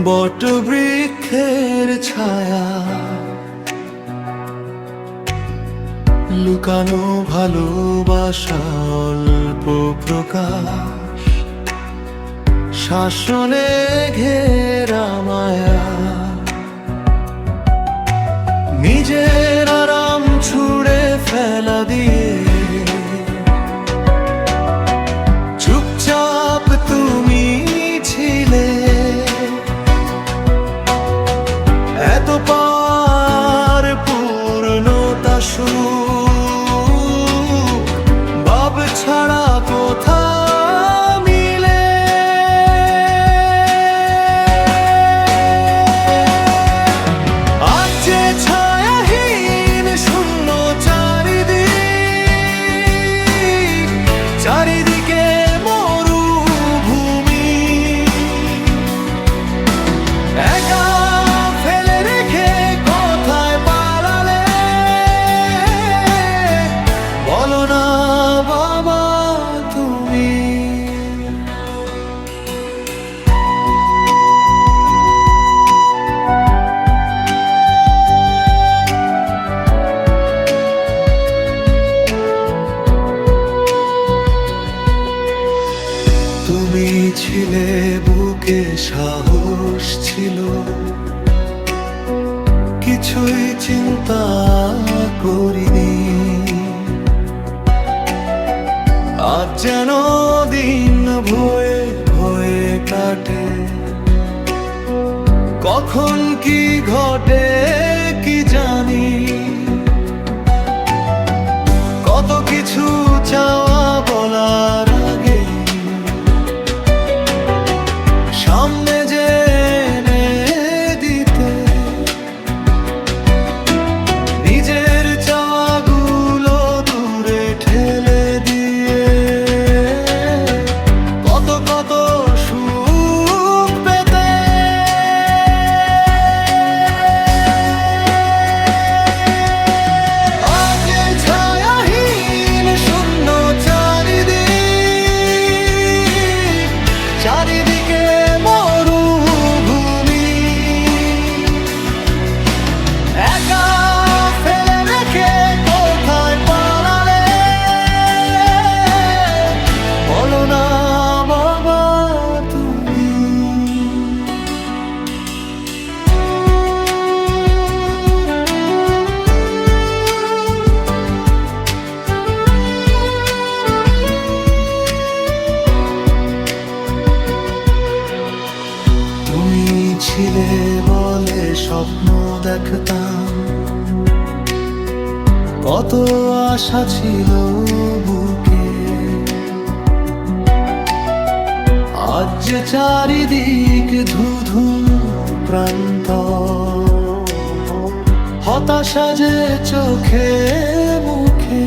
বট বৃক্ষের ছায়া, লুকানো ভালোবাসা অল্প প্রকাশ, শাসনে ঘেরা মায়া। নিজের আরাম ছুঁড়ে ফেলা দিয়ে চুপচাপ তুমি ছিলে। এত পার পূর্ণতা সুখ ভাব ছাড়া কোথা মিলে। আজ যে ছায়াহীন শূন্য চারিদিক, চারিদিকে মরুভূমি, একা ফেলে রেখে কোথায় পালালে? বলো না বাবা তুমি। তুমি ছিলে বুকে, সাহস ছিল, কিছুই চিন্তা করিনি। আজ যেন দিন ভয়ে ভয়ে কাটে, কখন কি ঘটে কি জানি। কত কিছু চাওয়া বলার আগে সামনে যে এনে দিতে, নিজের চাওয়াগুলো দূরে ঠেলে দিয়ে কত কত সুখ পেতে। আজ এই ছায়াহীন শূন্য চারিদিক, চারিদিকে মরুভূমি, একা ফেলে রেখে কোথায় পালালে? বলো না বাবা তুমি। তুমি ছিলে বলে স্বপ্ন দেখতাম, কত আশা ছিল বুকে। আজ যে চারিদিক ধুধু প্রান্ত, হতাশা যে চোখে মুখে।